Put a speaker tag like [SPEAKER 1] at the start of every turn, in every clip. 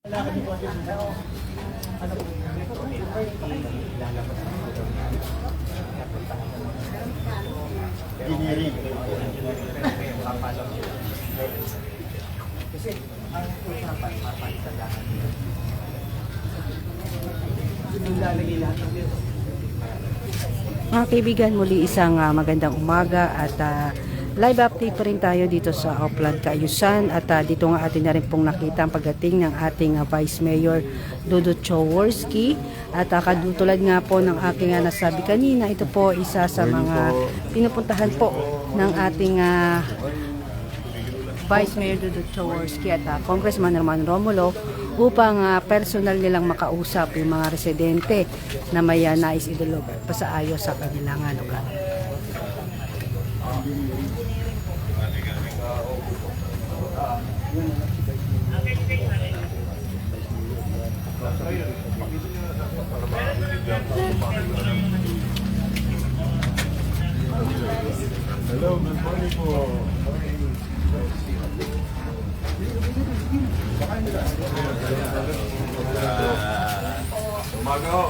[SPEAKER 1] Engineering.
[SPEAKER 2] Kasi ang usapan, mapagsasahan nila. Yung lalagay lahat ng dito.
[SPEAKER 3] Mga kaibigan, muli isang magandang umaga at live update pa rin tayo dito sa Oplan Kaayusan at dito nga atin na rin pong nakita ang pagdating ng ating Vice Mayor Dudut Jaworski at katulad nga po ng aking nasabi kanina, ito po isa sa mga pinupuntahan po ng ating Vice Mayor Dudut Jaworski at Congressman Herman Romulo upang personal nilang makausap yung mga residente na may nais idulog pa sa ayos sa kanilang lugar.
[SPEAKER 1] Hello, good morning po. Umaga ho.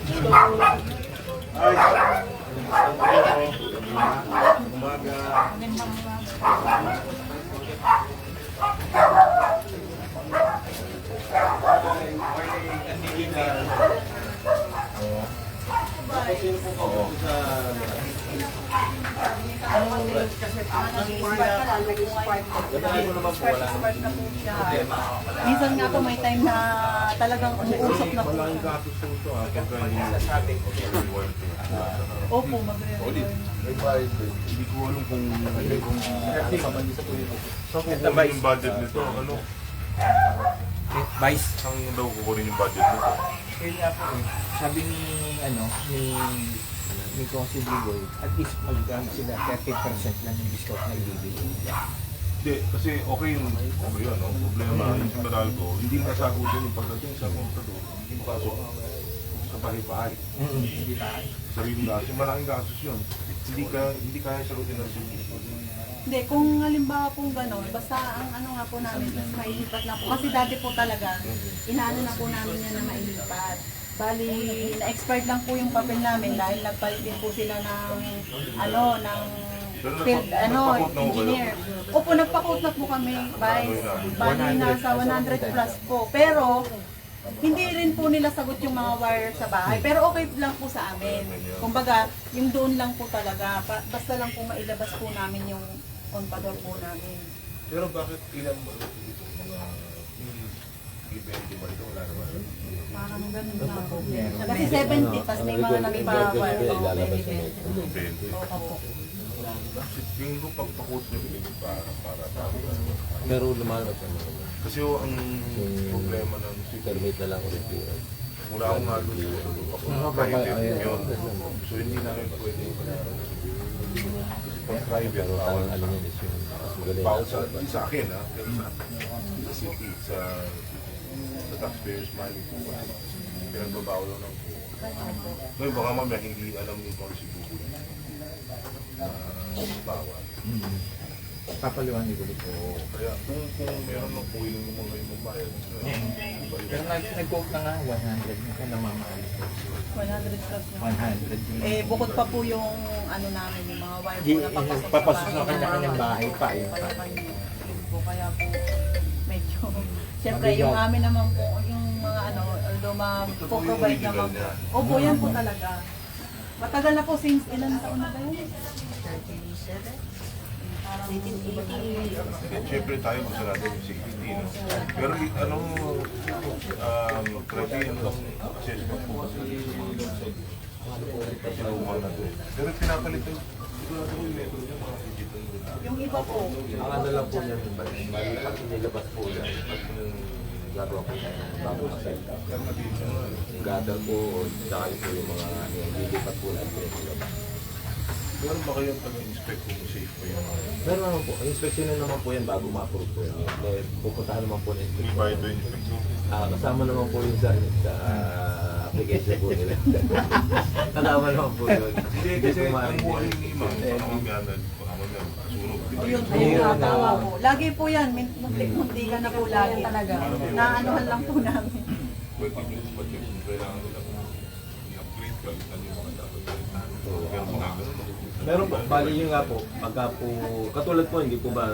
[SPEAKER 1] Good morning. Umaga.
[SPEAKER 4] Minsan nga po may time na talagang umuusap na po.
[SPEAKER 1] Malaking gatos po ito pagka hindi nasabi.
[SPEAKER 4] Opo, magre-return.
[SPEAKER 1] Hindi ko alam kung so kung yung budget nito, ano?
[SPEAKER 2] Vice.
[SPEAKER 1] Saan daw kukunin yung budget nito?
[SPEAKER 2] Kaya nga po, sabi ni Consul Ligoy, at least mag-gamit sila 30% lang yung discount na ibibigay.
[SPEAKER 1] Hindi, kasi okay yun, no? Problema, yung si Meralco, hindi masagutin yung pagdating sa kontador, hindi pasok sa bahay-bahay.
[SPEAKER 2] Hindi tayo.
[SPEAKER 1] Sariling gasos, malaking gasos yun. Hindi kaya sagutin ng service.
[SPEAKER 4] Hindi, kung halimbawa po gano'n, basta ang ano nga po namin, mailipat lang po. Kasi dati po talaga, inaano na po namin yan na mailipat. Bali, na-expired lang po yung papel namin dahil nagpalit din po sila ng, field, engineer. Opo, nagpa-quote na po kami, Vice. Bali, nasa 100 plus po. Pero, hindi rin po nila sagot yung mga wire sa bahay. Pero okay lang po sa amin. Kumbaga, yung doon lang po talaga. Basta lang po mailabas po namin yung contador po namin.
[SPEAKER 1] Pero bakit ilan ba ito? Mga event ba ito? Wala naman.
[SPEAKER 4] Parang ganun na po. Kasi 70, tas may mga nagpa-wire. Oo,
[SPEAKER 1] 20.
[SPEAKER 4] Opo.
[SPEAKER 1] Kasi tingin ko pagpakot nyo pinigil para.
[SPEAKER 5] Pero lumalabas ano.
[SPEAKER 1] Kasi ang problema ng
[SPEAKER 5] Permit na lang ulit yun.
[SPEAKER 1] mula akong nga doon sa private yun. So hindi namin pwede pag private,
[SPEAKER 5] Pero
[SPEAKER 1] bawal
[SPEAKER 5] ang ano yun is yung mas magaling.
[SPEAKER 1] bawal sa akin ha, pero sa city, sa taxpayers money po kasi pinagbabawal lang po. Ngayon baka mamaya hindi alam yung policy po bawal.
[SPEAKER 2] Papaliwanag ulit po.
[SPEAKER 1] Kaya kung meron ng po yung mga yung mabayad,
[SPEAKER 2] Pero nag-quote na nga, 100 na kaya namamahal.
[SPEAKER 4] 100 plus na.
[SPEAKER 2] 100.
[SPEAKER 4] Bukod pa po yung ano namin, yung mga wire
[SPEAKER 2] Di,
[SPEAKER 4] po na
[SPEAKER 2] papasok na kanya-kanyang bahay pa eh.
[SPEAKER 4] Kaya po, medyo, siyempre yung amin naman po, yung mga although ma-provide naman po. Opo, yan po talaga. Matagal na po since ilan taon na ba yun? 37?
[SPEAKER 1] siyempre tayo gusto natin yung safety, no? Pero anong criteria ng assessment po kasi lumang na doon. Pero pinapalit yung sigurado yung metro niya, mga digital nila.
[SPEAKER 4] Yung iba po.
[SPEAKER 5] Ang ano lang po yan, bali pag inilabas po yan, pag gagawa po tayo ng bagong setup. Yung gather po, tsaka yung mga lilipat po natin.
[SPEAKER 1] Meron ba kayong pag-inspect kung safe pa yung
[SPEAKER 5] Meron naman po, inspection na naman po yan bago ma-approve po yan. Dahil pupuntahan naman po na
[SPEAKER 1] may
[SPEAKER 5] inspection.
[SPEAKER 1] bayad ba yung inspection?
[SPEAKER 5] Kasama naman po yun sa application po nila. Kasama naman po yun.
[SPEAKER 1] Hindi, kasi ang buhay ni Imam, baka mamaya kasunog.
[SPEAKER 4] Yun po, tama po. Lagi po yan, muntik-muntikan na po lagi. Naanuhan lang po namin.
[SPEAKER 1] Pwede kailangan nila i-upgrade ka, ano yung mga dapat gawin. Pero mga ganun.
[SPEAKER 5] Meron po, bali nyo nga po, pagka po, katulad po, hindi po ba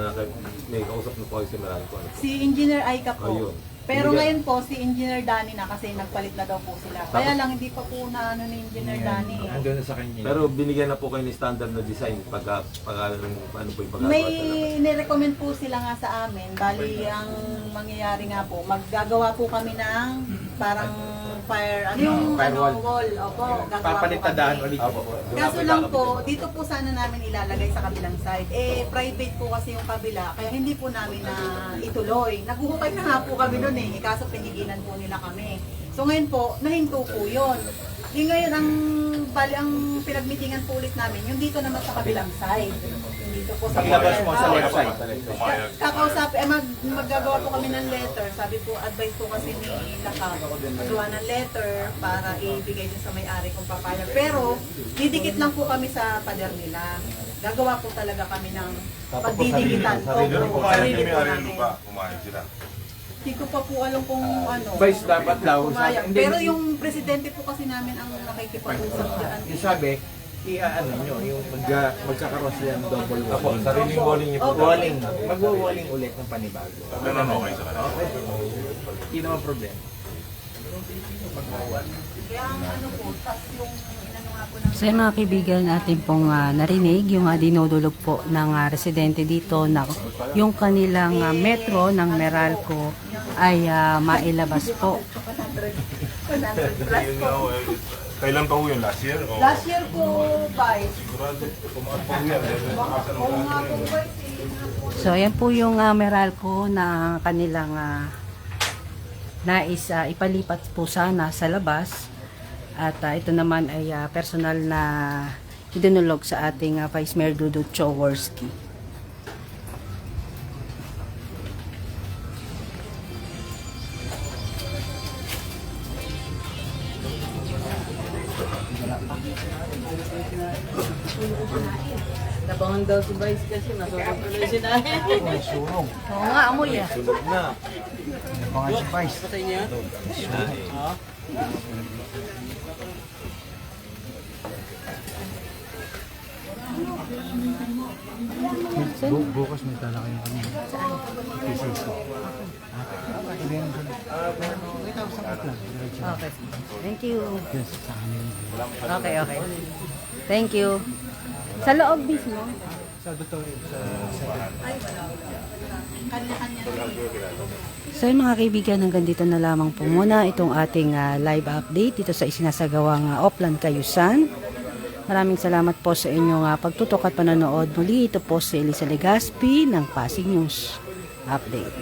[SPEAKER 5] may kausap na po kayo si Meralco? Ano po?
[SPEAKER 4] Si Engineer Aika po.
[SPEAKER 5] Ayun.
[SPEAKER 4] Pero
[SPEAKER 5] Binigyan-
[SPEAKER 4] ngayon po, si Engineer Danny na kasi nagpalit na daw po sila. Kaya lang hindi pa po na ano ni Engineer Danny.
[SPEAKER 2] Ando na sa kanya.
[SPEAKER 5] Pero binigyan na po kayo ni standard na design pagka ano po yung pagkagawa
[SPEAKER 4] May
[SPEAKER 5] nila.
[SPEAKER 4] nirecommend po sila nga sa amin. Bali, ang mangyayari nga po, maggagawa po kami ng parang fire, ano yung
[SPEAKER 2] Firewall.
[SPEAKER 4] wall. Opo, gagawa po
[SPEAKER 2] Papalitadaan
[SPEAKER 4] kami.
[SPEAKER 2] ulit.
[SPEAKER 4] Kaso lang po, dito po sana namin ilalagay sa kabilang side. Eh, private po kasi yung kabila, kaya hindi po namin na ituloy. Naghuhukay na nga po kami doon eh, kaso pinigilan po nila kami. So ngayon po, nahinto po yun. Yung ngayon, ang pinagmitingan po ulit namin, yung dito naman sa kabilang side. Yung dito po sa
[SPEAKER 2] Paglabas mo sa left side.
[SPEAKER 4] Kakausapin, maggagawa po kami ng letter. Sabi po, advice po kasi ni Lakab, magawa ng letter para ibigay din sa may-ari kung papayag. Pero, didikit lang po kami sa pader nila. Gagawa po talaga kami ng pagdidikitan.
[SPEAKER 1] Pero
[SPEAKER 4] Opo,
[SPEAKER 1] kumain
[SPEAKER 4] sarili
[SPEAKER 1] yung
[SPEAKER 4] po
[SPEAKER 1] may-ari ng
[SPEAKER 4] namin.
[SPEAKER 1] lupa, kumain sila.
[SPEAKER 4] Hindi ko pa po alam kung ano.
[SPEAKER 2] Vice dapat daw.
[SPEAKER 4] Pumayag.
[SPEAKER 2] Hindi,
[SPEAKER 4] Pero yung presidente po kasi namin ang nakikipag-usap dyan.
[SPEAKER 2] yung sabi, i-ano nyo, yung magkakaroon sila ng double
[SPEAKER 5] Apo,
[SPEAKER 2] walling.
[SPEAKER 5] sariling walling niyo po.
[SPEAKER 2] Walling. Magwa-walling ulit ng panibago.
[SPEAKER 1] Ganun okay sa kanila.
[SPEAKER 2] Hindi naman problema.
[SPEAKER 4] Kaya ang ano po, tas yung inano nga po ng
[SPEAKER 3] So yung mga kaibigan natin pong narinig, yung dinudulog po ng residente dito na yung kanilang metro ng Meralco ay mailabas po.
[SPEAKER 4] 100 plus
[SPEAKER 1] Yun
[SPEAKER 4] po.
[SPEAKER 1] nga, kailan pa ho yun? Last year? O
[SPEAKER 4] Last year po, guys.
[SPEAKER 1] sigurado, pumakas pa ho yan.
[SPEAKER 4] Oo nga po, guys.
[SPEAKER 3] So yan po yung Meralco na kanilang nais ipalipat po sana sa labas. At ito naman ay personal na idinulog sa ating Vice Mayor Dudut Choworski.
[SPEAKER 6] Nabangon daw si Vice kasi nasunog tuloy si Nahin.
[SPEAKER 2] Sunog.
[SPEAKER 3] Oo nga, amoy ah.
[SPEAKER 5] Sunog na.
[SPEAKER 2] Mga spice.
[SPEAKER 6] Patay niya?
[SPEAKER 2] Bukas may tala kayo kami. PCC.
[SPEAKER 3] Okay. Thank you.
[SPEAKER 2] Yes, sa kanila.
[SPEAKER 3] Okay, okay. Thank you. Sa loob mismo.
[SPEAKER 2] Sa auditorium.
[SPEAKER 4] Kanya-kanya.
[SPEAKER 3] So yung mga kaibigan, hanggang dito na lamang po muna itong ating live update dito sa isinasagawang Oplan Cayusan. Maraming salamat po sa inyong pagtutok at panonood. Muli ito po si Elisa Legaspi ng Pasig News Update.